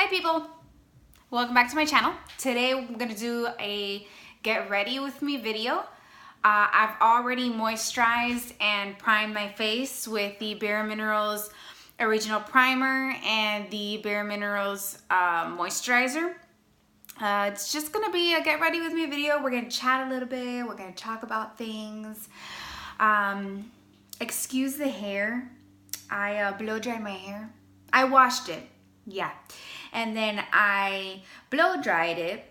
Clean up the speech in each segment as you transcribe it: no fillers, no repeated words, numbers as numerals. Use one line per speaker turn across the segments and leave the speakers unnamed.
Hi people, welcome back to my channel. Today I'm going to do a get ready with me video. I've already moisturized and primed my face with the Bare Minerals Original Primer and the Bare Minerals Moisturizer. It's just going to be a get ready with me video. We're going to chat a little bit. We're going to talk about things. Excuse the hair. I blow dried my hair. I washed it. Yeah. And then I blow dried it.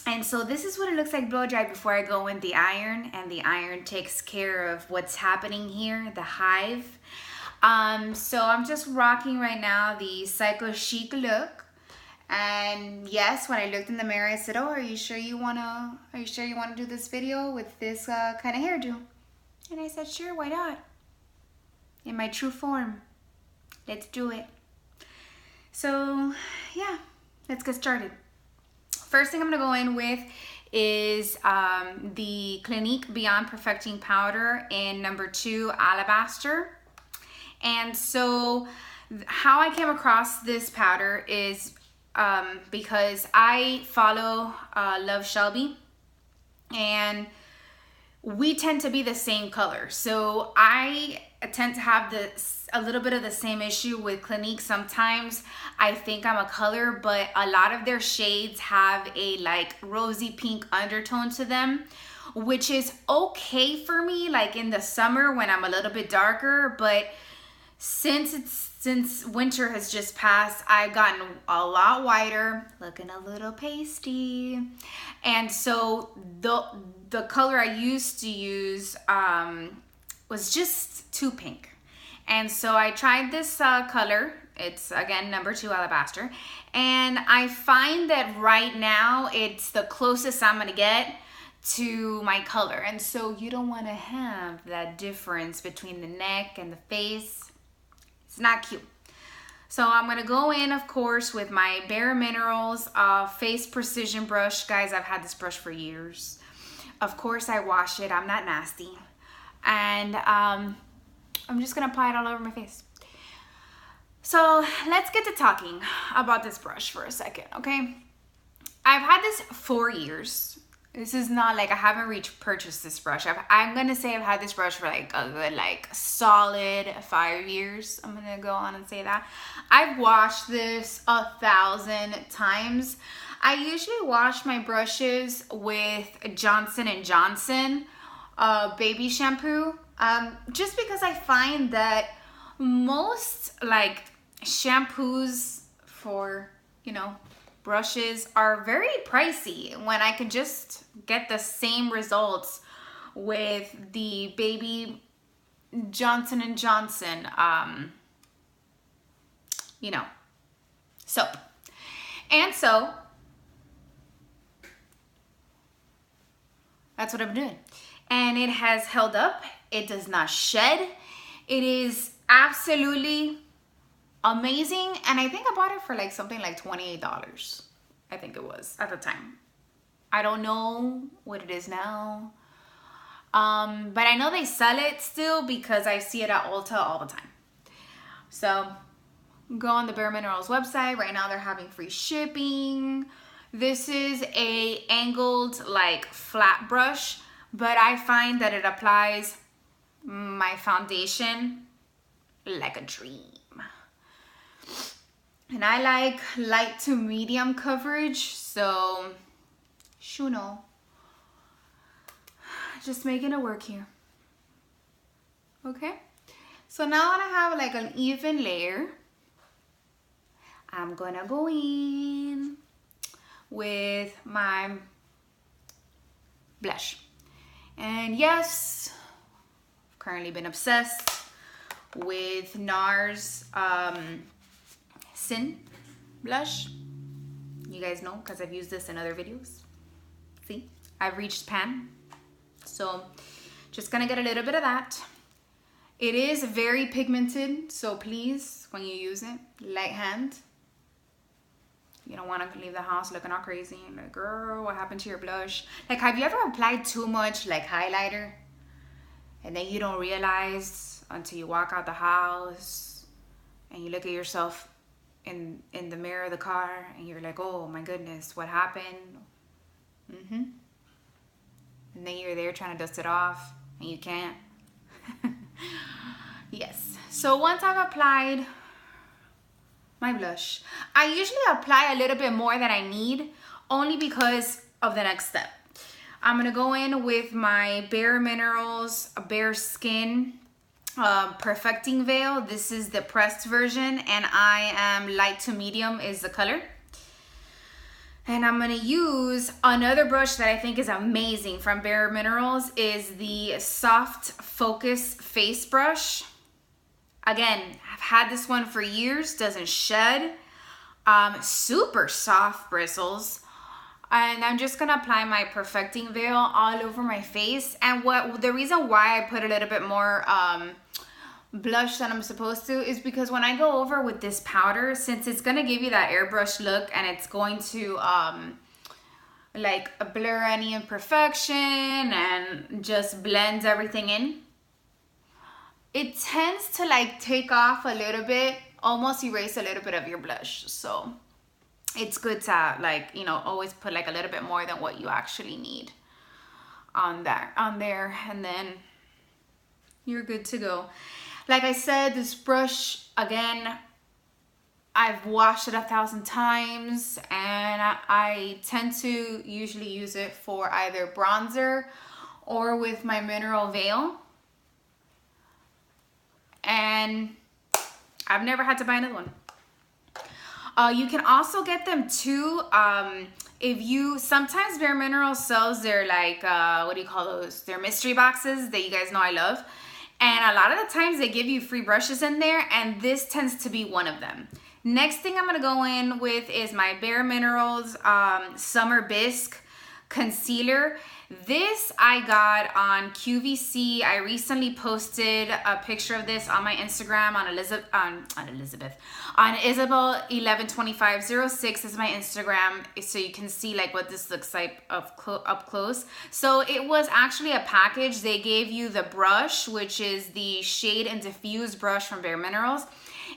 And so this is what it looks like blow dried before I go in the iron. And the iron takes care of what's happening here, the hive. So I'm just rocking right now the Psycho Chic look. And yes, when I looked in the mirror, I said, "Oh, are you sure you wanna do this video with this kind of hairdo?" And I said, "Sure, why not? In my true form. Let's do it." So yeah, let's get started. First thing I'm gonna go in with is the Clinique Beyond Perfecting Powder in number 2 Alabaster. And so how I came across this powder is because I follow Love Shelby, and we tend to be the same color. So I tend to have a little bit of the same issue with Clinique. Sometimes I think I'm a color, but a lot of their shades have a like rosy pink undertone to them, which is okay for me like in the summer when I'm a little bit darker. But since winter has just passed, I've gotten a lot whiter, looking a little pasty. And so the color I used to use was just too pink. And so I tried this color. It's again number 2 Alabaster. And I find that right now it's the closest I'm gonna get to my color. And so you don't wanna have that difference between the neck and the face. It's not cute. So I'm gonna go in, of course, with my Bare Minerals Face Precision Brush. Guys, I've had this brush for years. Of course, I wash it. I'm not nasty. And I'm just gonna apply it all over my face. So let's get to talking about this brush for a second, okay? I've had this for years. This is not like I haven't purchased this brush. I'm gonna say I've had this brush for like a good solid 5 years. I'm gonna go on and say that. I've washed this 1,000 times. I usually wash my brushes with Johnson & Johnson baby shampoo, just because I find that most shampoos for, brushes are very pricey when I could just get the same results with the baby Johnson & Johnson soap. And so that's what I'm doing. And it has held up. It does not shed. It is absolutely amazing. And I think I bought it for something like $28. I think it was at the time. I don't know what it is now. But I know they sell it still because I see it at Ulta all the time. So go on the Bare Minerals website. Right now they're having free shipping. This is a angled flat brush, but I find that it applies my foundation like a dream. And I like light to medium coverage, so just making it work here. Okay, so now that I have an even layer, I'm gonna go in with my blush. And yes, I've currently been obsessed with NARS Sin blush. You guys know because I've used this in other videos. See, I've reached pan. So just gonna get a little bit of that. It is very pigmented, so please, when you use it, light hand. You don't want to leave the house looking all crazy. Like, girl, what happened to your blush? Have you ever applied too much highlighter and then you don't realize until you walk out the house and you look at yourself in the mirror of the car and you're like, oh my goodness, what happened? And then you're there trying to dust it off and you can't. Yes. So once I've applied my blush, I usually apply a little bit more than I need, only because of the next step. I'm gonna go in with my Bare Minerals Bare Skin Perfecting Veil. This is the pressed version, and I am light to medium is the color. And I'm gonna use another brush that I think is amazing from Bare Minerals, is the Soft Focus Face Brush. Again, I've had this one for years, doesn't shed, super soft bristles. And I'm just gonna apply my Perfecting Veil all over my face. And the reason why I put a little bit more blush than I'm supposed to is because when I go over with this powder, since it's gonna give you that airbrush look and it's going to like blur any imperfection and just blends everything in, it tends to like take off a little bit, almost erase a little bit of your blush. So it's good to like, you know, always put like a little bit more than what you actually need on there, and then you're good to go. Like I said, this brush, again, I've washed it 1,000 times, and I tend to usually use it for either bronzer or with my mineral veil. And I've never had to buy another one. You can also get them too. Sometimes Bare Minerals sells their like, what do you call those? Their mystery boxes that you guys know I love. And a lot of the times they give you free brushes in there, and this tends to be one of them. Next thing I'm gonna go in with is my Bare Minerals Summer Bisque Concealer. This I got on QVC. I recently posted a picture of this on my Instagram on Isabel112506 is my Instagram, so you can see like what this looks like up close. So it was actually a package. They gave you the brush, which is the Shade and Diffuse brush from Bare Minerals,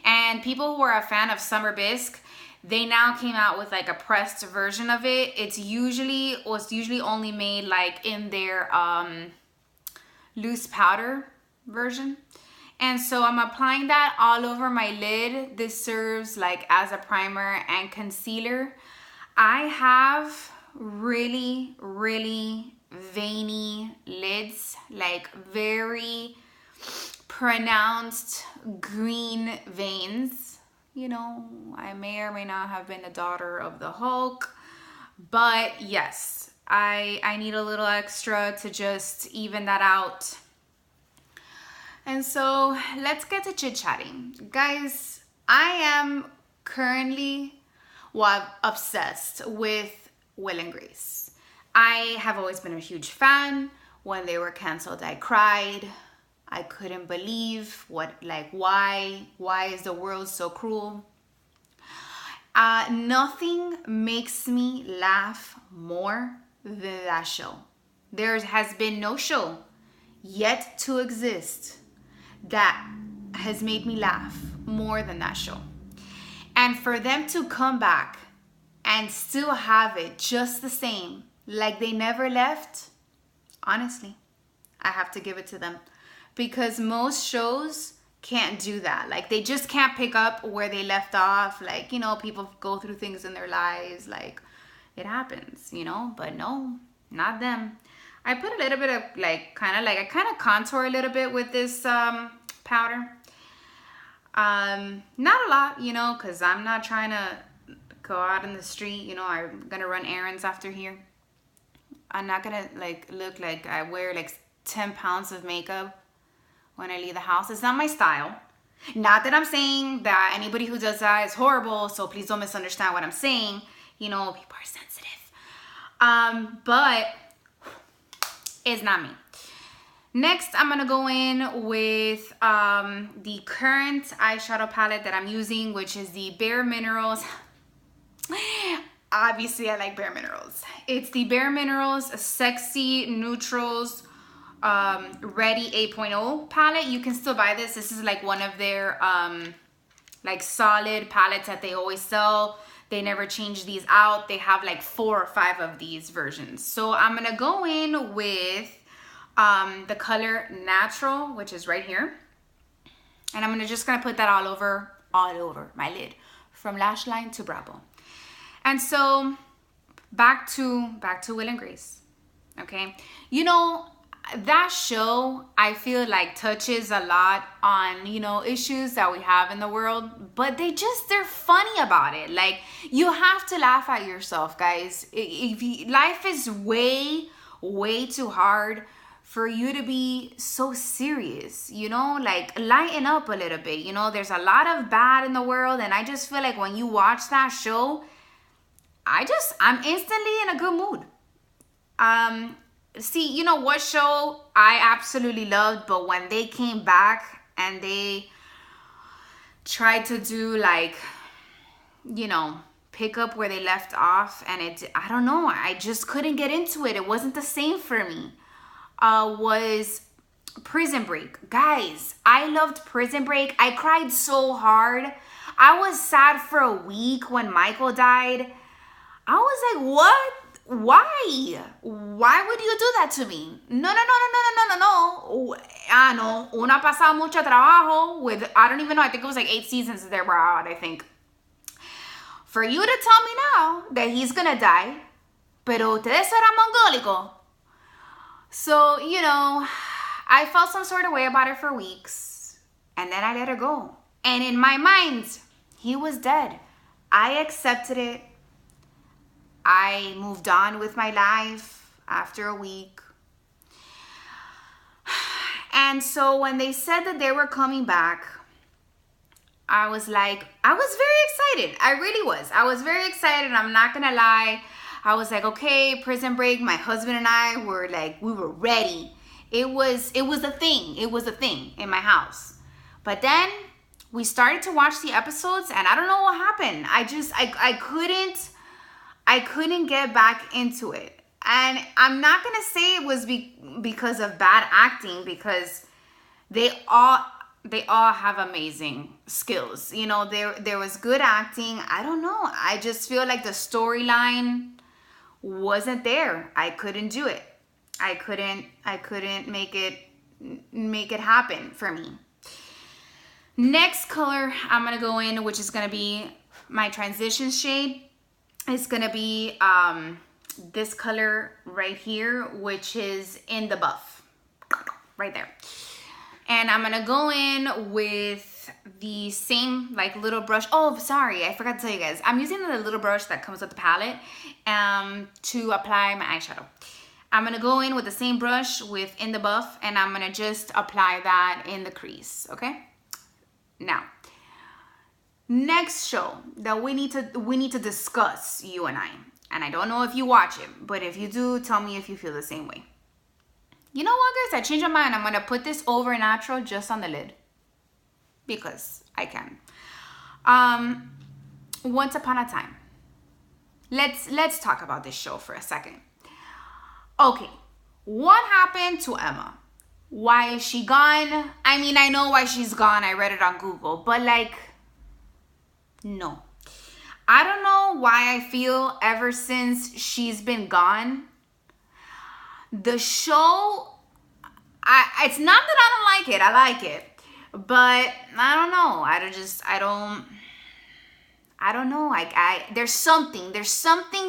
and people who are a fan of Summer Bisque, they now came out with like a pressed version of it. It's usually only made like in their loose powder version. And so I'm applying that all over my lid. This serves like as a primer and concealer. I have really, really veiny lids, like very pronounced green veins. You know, I may or may not have been a daughter of the Hulk, but yes, I need a little extra to just even that out. And so let's get to chit-chatting. Guys, I am currently, obsessed with Will and Grace. I have always been a huge fan. When they were canceled, I cried. I couldn't believe why is the world so cruel? Nothing makes me laugh more than that show. There has been no show yet to exist that has made me laugh more than that show. And for them to come back and still have it just the same, like they never left, honestly, I have to give it to them. Because most shows can't do that. Like, they just can't pick up where they left off. Like, you know, people go through things in their lives. Like, it happens, you know? But no, not them. I put a little bit of, I kind of contour a little bit with this powder. Not a lot, you know, because I'm not trying to go out in the street. You know, I'm going to run errands after here. I'm not going to, look like I wear, 10 pounds of makeup when I leave the house. It's not my style. Not that I'm saying that anybody who does that is horrible, so please don't misunderstand what I'm saying. You know, people are sensitive. But it's not me. Next, I'm gonna go in with the current eyeshadow palette that I'm using, which is the Bare Minerals. Obviously, I like Bare Minerals. It's the Bare Minerals Sexy Neutrals Ready 8.0 palette. You can still buy this. This is like one of their like solid palettes that they always sell. They never change these out. They have like 4 or 5 of these versions. So I'm gonna go in with the color Natural, which is right here. And I'm just gonna put that all over my lid, from lash line to brow bone. And so back to Will and Grace. Okay, you know, that show, I feel like, touches a lot on, you know, issues that we have in the world, but they're funny about it. Like, you have to laugh at yourself, guys. Life is way too hard for you to be so serious, you know, like, lighten up a little bit. You know, there's a lot of bad in the world, and I just feel like when you watch that show, I'm instantly in a good mood. See, you know what show I absolutely loved, but when they came back and they tried to do, like, you know, pick up where they left off, and I don't know, I just couldn't get into it. It wasn't the same for me. Was Prison Break. Guys, I loved Prison Break. I cried so hard. I was sad for a week when Michael died. I was like, what? Why? Why would you do that to me? No. No. Una pasado mucho trabajo with, I don't even know, I think it was like 8 seasons that they were out, I think. For you to tell me now that he's gonna die, pero ustedes eran mongólico. So, you know, I felt some sort of way about it for weeks, and then I let it go. And in my mind, he was dead. I accepted it. I moved on with my life after a week. And so when they said that they were coming back, I was very excited. I really was. I was very excited. I'm not gonna lie. I was like, okay, Prison Break. My husband and I were like, we were ready. It was a thing. It was a thing in my house. But then we started to watch the episodes, and I don't know what happened. I couldn't get back into it. And I'm not going to say it was because of bad acting, because they all have amazing skills. You know, there was good acting. I don't know. I just feel like the storyline wasn't there. I couldn't do it. I couldn't make it happen for me. Next color I'm going to go in, which is going to be my transition shade. It's gonna be this color right here, which is In the Buff, right there. And I'm gonna go in with the same like little brush. Oh, sorry, I forgot to tell you guys. I'm using the little brush that comes with the palette to apply my eyeshadow. I'm gonna go in with the same brush with In the Buff, and I'm gonna just apply that in the crease, okay? Now, next show that we need to discuss, you and I don't know if you watch it, but if you do, tell me if you feel the same way. You know what, guys? I changed my mind. I'm gonna put this over Natural just on the lid because I can. Once Upon a Time. Let's talk about this show for a second. Okay, what happened to Emma? Why is she gone? I mean, I know why she's gone. I read it on Google, but like, no. I don't know why I feel ever since she's been gone, the show, it's not that I don't like it. I like it. But I don't know. I don't know. There's something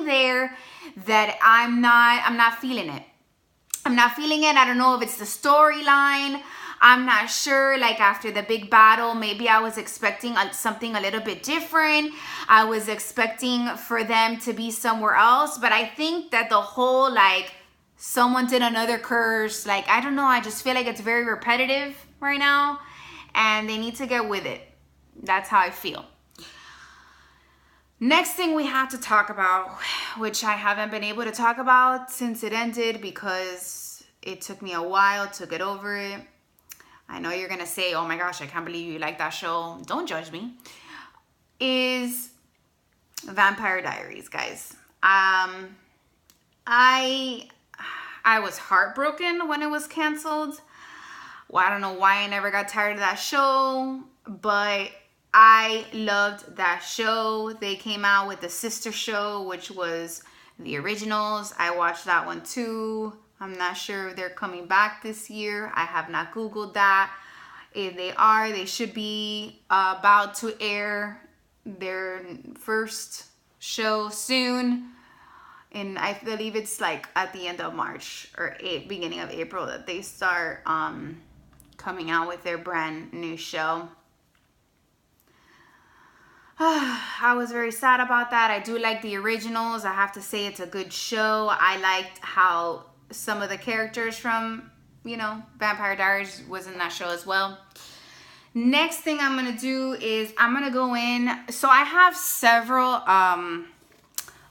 there that I'm not feeling it. I'm not feeling it. I don't know if it's the storyline. I'm not sure. Like, after the big battle, maybe I was expecting something a little bit different. I was expecting for them to be somewhere else. But I think that the whole, like, someone did another curse. Like, I don't know. I just feel like it's very repetitive right now. And they need to get with it. That's how I feel. Next thing we have to talk about, which I haven't been able to talk about since it ended because it took me a while to get over it. I know you're going to say, oh my gosh, I can't believe you like that show. Don't judge me. Is Vampire Diaries, guys. I was heartbroken when it was canceled. Well, I don't know why I never got tired of that show, but I loved that show. They came out with the sister show, which was The Originals. I watched that one too. I'm not sure if they're coming back this year. I have not Googled that. If they are, they should be about to air their first show soon. And I believe it's like at the end of March or beginning of April that they start coming out with their brand new show. I was very sad about that. I do like The Originals. I have to say it's a good show. I liked how some of the characters from, Vampire Diaries was in that show as well. Next thing I'm going to do is I'm going to go in. So I have several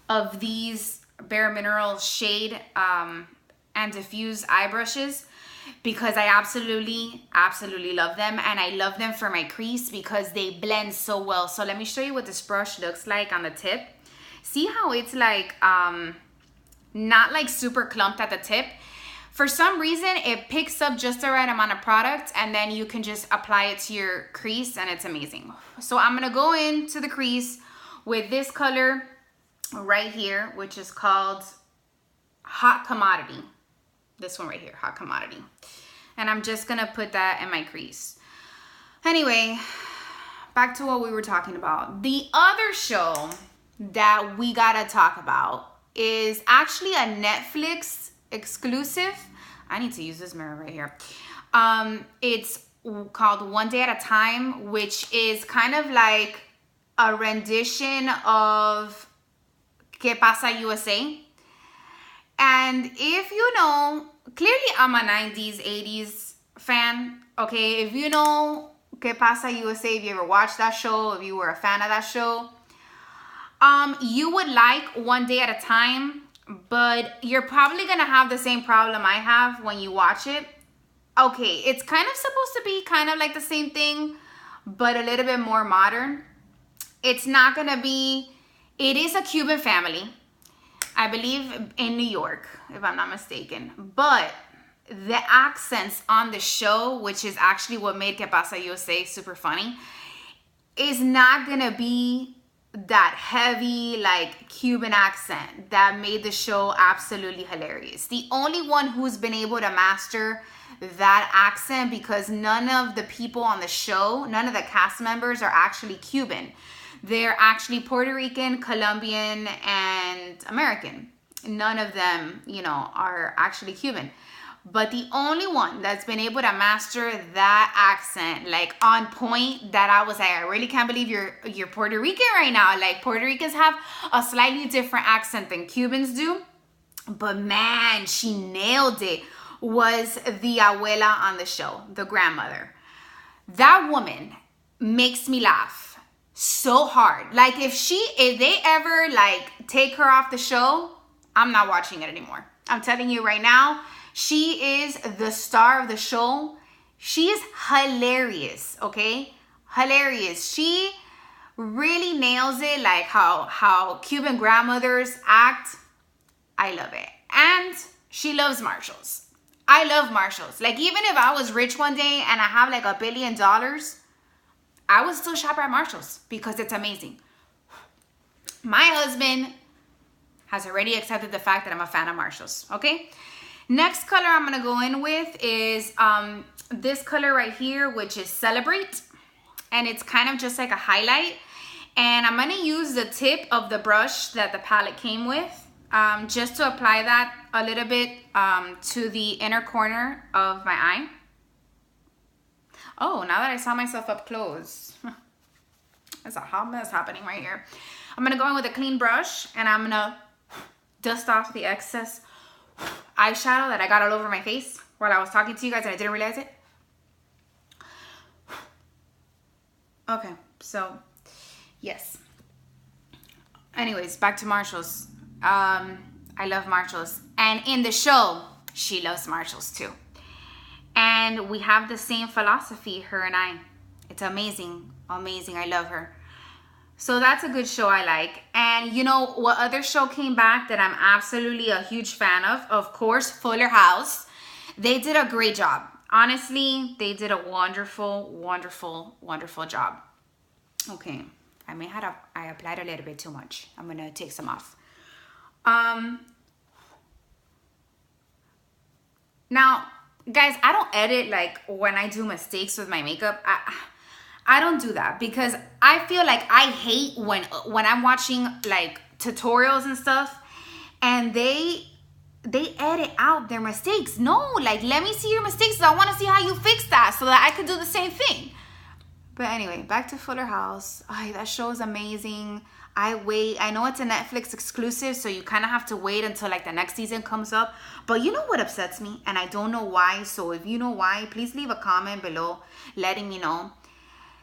of these Bare Minerals Shade and Diffuse eye brushes, because I absolutely love them, and I love them for my crease because they blend so well. So let me show you what this brush looks like on the tip. See how it's like not like super clumped at the tip? For some reason it picks up just the right amount of product, and then you can just apply it to your crease and it's amazing. So I'm gonna go into the crease with this color right here, which is called Hot Commodity. This one right here, Hot Commodity. And I'm just gonna put that in my crease. Anyway, back to what we were talking about. The other show that we gotta talk about is actually a Netflix exclusive. I need to use this mirror right here. It's called One Day at a Time, which is kind of like a rendition of ¿Qué pasa USA? And if you know, clearly I'm a 90s, 80s fan, okay? If you know ¿Qué pasa USA, if you ever watched that show, if you were a fan of that show, you would like One Day at a Time, but you're probably gonna have the same problem I have when you watch it. Okay, it's kind of supposed to be kind of like the same thing, but a little bit more modern. It's not gonna be, it is a Cuban family, I believe in New York, if I'm not mistaken. But the accents on the show, which is actually what made ¿Qué pasa USA super funny, is not gonna be that heavy, like Cuban accent that made the show absolutely hilarious. The only one who's been able to master that accent, because none of the people on the show, none of the cast members are actually Cuban. They're actually Puerto Rican, Colombian, and American. None of them, are actually Cuban. But the only one that's been able to master that accent, like on point, that I was like, I really can't believe you're Puerto Rican right now. Like, Puerto Ricans have a slightly different accent than Cubans do. But man, she nailed it, was the abuela on the show, the grandmother. That woman makes me laugh so hard. Like, if they ever like take her off the show, I'm not watching it anymore. I'm telling you right now, she is the star of the show. She is hilarious, okay? Hilarious. She really nails it, like how Cuban grandmothers act. I love it. And she loves Marshalls. I love Marshalls. Like, even if I was rich one day and I have like $1 billion, I would still shop at Marshalls because it's amazing. My husband has already accepted the fact that I'm a fan of Marshalls, okay? Next color I'm gonna go in with is this color right here, which is Celebrate. And it's kind of just like a highlight. And I'm gonna use the tip of the brush that the palette came with, just to apply that a little bit to the inner corner of my eye. Oh, now that I saw myself up close, there's a hot mess happening right here. I'm gonna go in with a clean brush and I'm gonna dust off the excess eyeshadow that I got all over my face while I was talking to you guys and I didn't realize it. Okay, so yes. Anyways, back to Marshalls. I love Marshalls. And in the show, she loves Marshalls too. And we have the same philosophy, her and I. It's amazing, amazing. I love her. So that's a good show I like. And you know what other show came back that I'm absolutely a huge fan of? Of course, Fuller House. They did a great job. Honestly, they did a wonderful, wonderful, wonderful job. Okay, I applied a little bit too much. I'm gonna take some off. Now, guys, I don't edit like when I do mistakes with my makeup. I don't do that because I feel like I hate when I'm watching like tutorials and stuff and they edit out their mistakes. No, like let me see your mistakes. I want to see how you fix that so that I could do the same thing. But anyway, back to Fuller House. That show is amazing. I know it's a Netflix exclusive, so you kind of have to wait until like the next season comes up. But you know what upsets me? And I don't know why. So if you know why, please leave a comment below letting me know.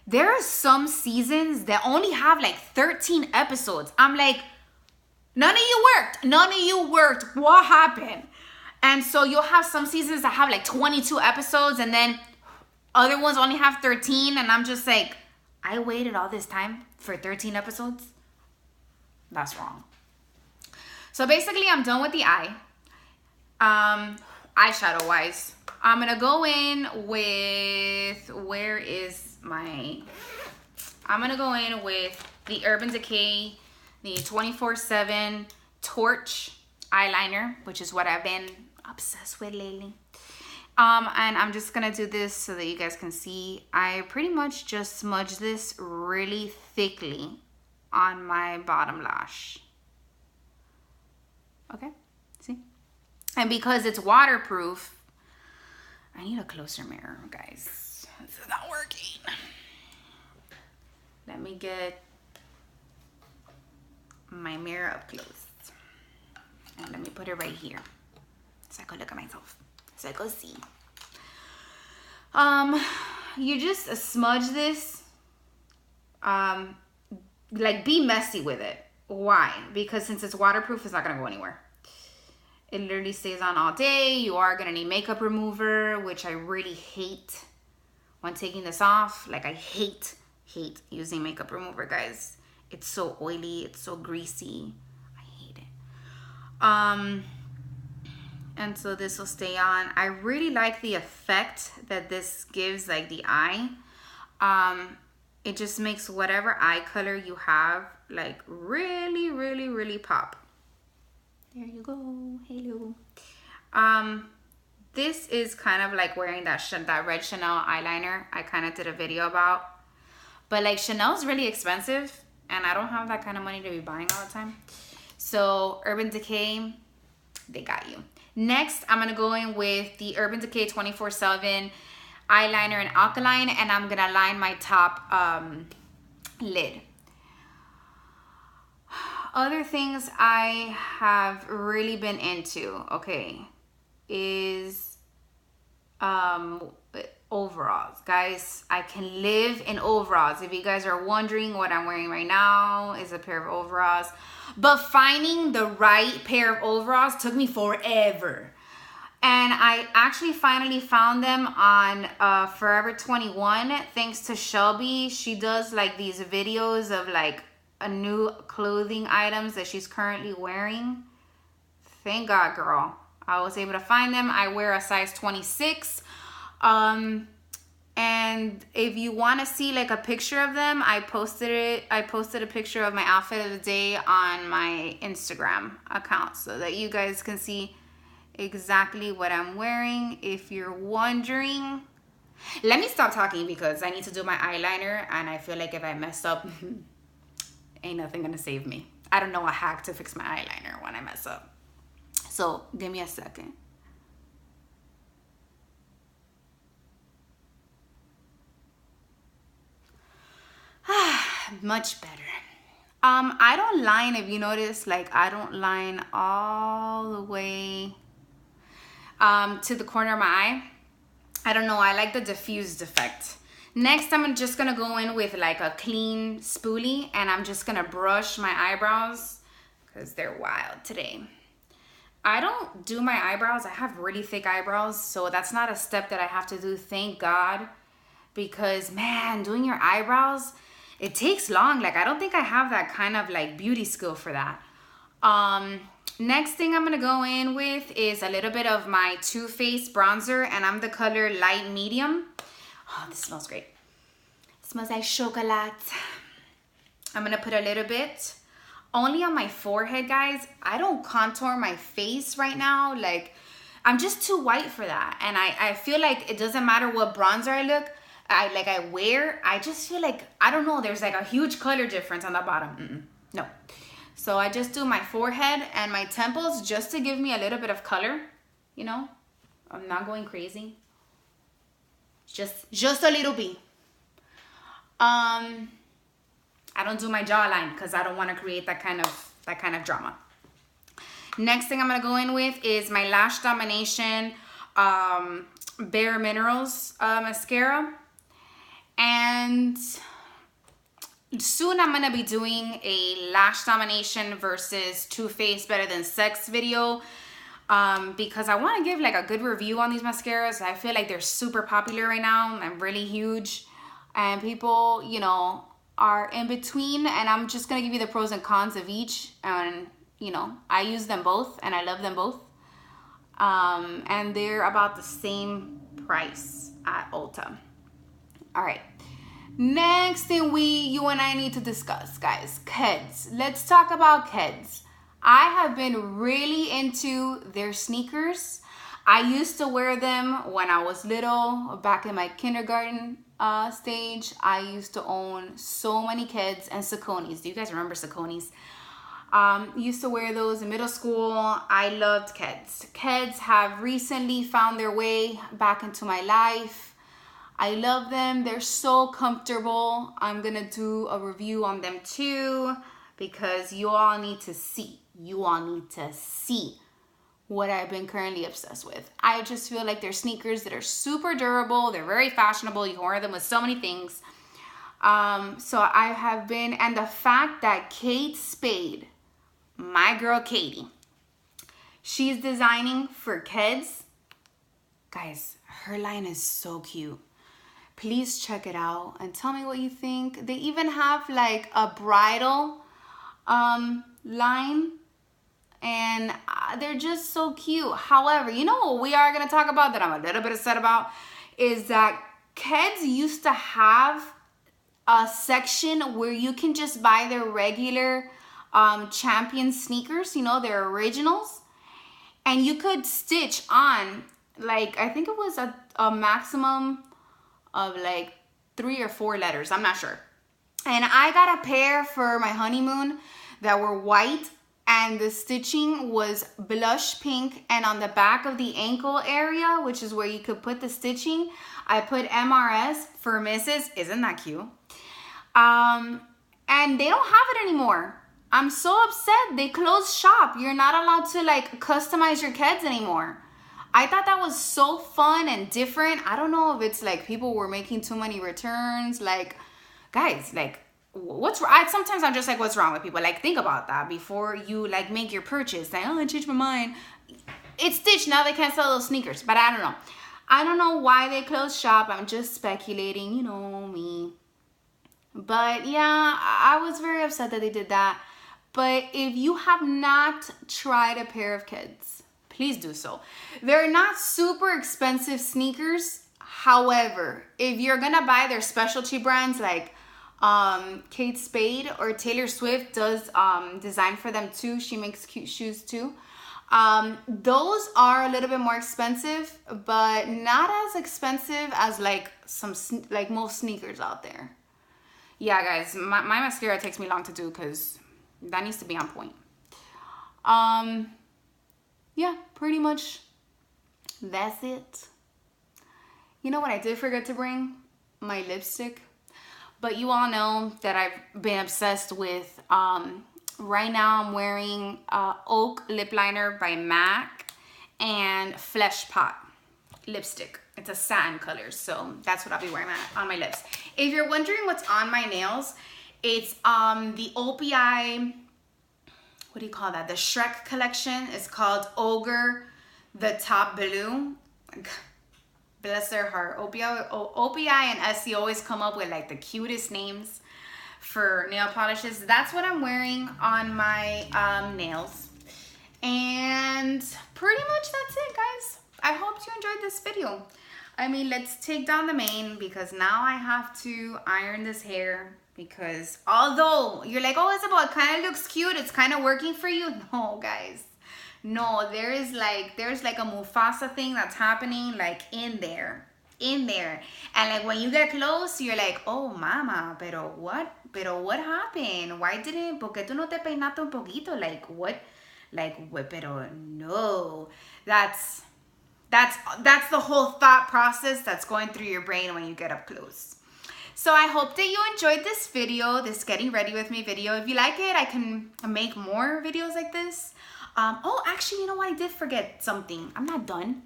There are some seasons that only have like 13 episodes. I'm like, none of you worked. None of you worked. What happened? And so you'll have some seasons that have like 22 episodes and then other ones only have 13. And I'm just like, I waited all this time for 13 episodes? That's wrong. So basically, I'm done with the eye. Eyeshadow wise, I'm gonna go in with, I'm gonna go in with the Urban Decay, the 24/7 Torch eyeliner, which is what I've been obsessed with lately. And I'm just gonna do this so that you guys can see. I pretty much just smudge this really thickly on my bottom lash. Okay, see? And because it's waterproof, I need a closer mirror, guys. This is not working. Let me get my mirror up close. And let me put it right here so I can look at myself. So I can see. You just smudge this. Like be messy with it. Why? Because since it's waterproof, it's not gonna go anywhere. It literally stays on all day. You are gonna need makeup remover, which I really hate when taking this off. Like I hate using makeup remover, guys. It's so oily, it's so greasy. I hate it. And so this will stay on. I really like the effect that this gives like the eye. It just makes whatever eye color you have like really, really, really pop. There you go. Hello. This is kind of like wearing that red Chanel eyeliner I kind of did a video about. But like Chanel's really expensive and I don't have that kind of money to be buying all the time. So Urban Decay, they got you. Next, I'm going to go in with the Urban Decay 24/7 eyeliner in Alkaline, and I'm going to line my top lid. Other things I have really been into, okay, is overalls. Guys, I can live in overalls. If you guys are wondering, what I'm wearing right now is a pair of overalls. But finding the right pair of overalls took me forever. And I actually finally found them on Forever 21, thanks to Shelby. She does like these videos of like a new clothing items that she's currently wearing. Thank God, girl. I was able to find them. I wear a size 26. And if you want to see like a picture of them, I posted a picture of my outfit of the day on my Instagram account so that you guys can see exactly what I'm wearing. If you're wondering, let me stop talking because I need to do my eyeliner and I feel like if I mess up, ain't nothing gonna save me. I don't know a hack to fix my eyeliner when I mess up. So give me a second. Much better. I don't line, if you notice, like I don't line all the way to the corner of my eye. I don't know, I like the diffused effect. Next, I'm just gonna go in with like a clean spoolie and I'm just gonna brush my eyebrows because they're wild today. I don't do my eyebrows. I have really thick eyebrows, so that's not a step that I have to do, thank God. Because man, doing your eyebrows, it takes long. Like I don't think I have that kind of like beauty skill for that. Next thing I'm gonna go in with is a little bit of my Too Faced bronzer, and I'm the color light medium. Oh, this smells great. It smells like chocolate. I'm gonna put a little bit only on my forehead, guys. I don't contour my face right now. Like, I'm just too white for that. And I feel like it doesn't matter what bronzer I wear. I just feel like, I don't know, there's like a huge color difference on the bottom. No. So I just do my forehead and my temples just to give me a little bit of color, you know? I'm not going crazy. Just a little bit. I don't do my jawline because I don't want to create that kind of drama. Next thing I'm going to go in with is my Lash Domination Bare Minerals mascara. And soon I'm going to be doing a Lash Domination versus Too Faced Better Than Sex video. Because I want to give like a good review on these mascaras. I feel like they're super popular right now and really huge. And people, you know, are in between, and I'm just gonna give you the pros and cons of each. And you know, I use them both and I love them both. And they're about the same price at Ulta. All right, next thing you and I need to discuss, guys, Keds. Let's talk about Keds. I have been really into their sneakers. I used to wear them when I was little, back in my kindergarten stage. I used to own so many Keds and Sauconys. Do you guys remember Sauconys? Used to wear those in middle school. I loved Keds. Keds have recently found their way back into my life. I love them. They're so comfortable. I'm gonna do a review on them too, because you all need to see. You all need to see what I've been currently obsessed with. I just feel like they're sneakers that are super durable. They're very fashionable. You can wear them with so many things. So I have been, and the fact that Kate Spade, my girl Katie, she's designing for Keds. Guys, her line is so cute. Please check it out and tell me what you think. They even have like a bridal line. And they're just so cute. However, you know what we are going to talk about that I'm a little bit upset about is that Keds used to have a section where you can just buy their regular Champion sneakers, you know, their originals. And you could stitch on, like, I think it was a maximum of like 3 or 4 letters. I'm not sure. And I got a pair for my honeymoon that were white. And the stitching was blush pink, and on the back of the ankle area, which is where you could put the stitching, I put MRS for Mrs. Isn't that cute? And they don't have it anymore. I'm so upset. They closed shop. You're not allowed to like customize your Keds anymore. I thought that was so fun and different. I don't know if it's like people were making too many returns. Like, guys, like, what's wrong? Sometimes I'm just like, what's wrong with people? Like, think about that before you like make your purchase. Like, oh, I changed my mind. It's stitched. Now they can't sell those sneakers. But I don't know. I don't know why they closed shop. I'm just speculating, you know, me. But yeah, I was very upset that they did that. But if you have not tried a pair of Keds, please do so. They're not super expensive sneakers. However, if you're gonna buy their specialty brands like Kate Spade or Taylor Swift does design for them too. She makes cute shoes too. Those are a little bit more expensive, but not as expensive as like most sneakers out there. Yeah, guys, my mascara takes me long to do because that needs to be on point. Yeah, pretty much that's it. You know what I did forget to bring? My lipstick. But you all know that I've been obsessed with, right now I'm wearing Oak Lip Liner by MAC and Flesh Pot lipstick. It's a satin color, so that's what I'll be wearing on my lips. If you're wondering what's on my nails, it's the OPI, what do you call that? The Shrek collection is called Ogre the Top Blue. Bless their heart. OPI and Essie always come up with like the cutest names for nail polishes. That's what I'm wearing on my nails. And pretty much that's it, guys. I hope you enjoyed this video. I mean, let's take down the mane because now I have to iron this hair. Because although you're like, oh, Isabel, it kind of looks cute, it's kind of working for you. No, guys. No, there's like a Mufasa thing that's happening like in there. And like when you get close, you're like, oh, mama, pero what happened? Why didn't, ¿por qué tú no te peinaste un poquito? Like what, pero no. That's the whole thought process that's going through your brain when you get up close. So I hope that you enjoyed this video, this getting ready with me video. If you like it, I can make more videos like this. Oh, actually, you know what? I did forget something. I'm not done.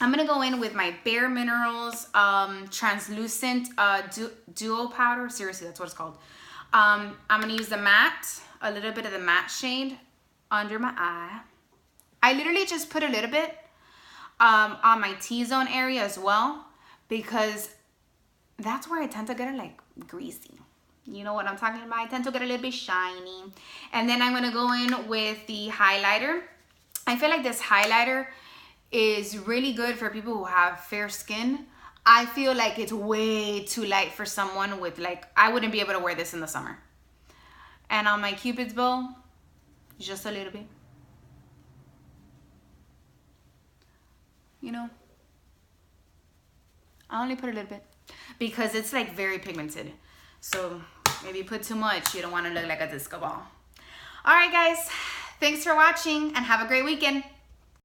I'm gonna go in with my Bare Minerals translucent duo powder. Seriously, that's what it's called. I'm gonna use the matte, a little bit of the matte shade under my eye. I literally just put a little bit on my T-zone area as well, because that's where I tend to get it like greasy. You know what I'm talking about? I tend to get a little bit shiny. And then I'm gonna go in with the highlighter. I feel like this highlighter is really good for people who have fair skin. I feel like it's way too light for someone with like, I wouldn't be able to wear this in the summer. And on my Cupid's bow, just a little bit. You know, I only put a little bit because it's like very pigmented. So maybe you put too much, you don't want to look like a disco ball. All right, guys, thanks for watching and have a great weekend.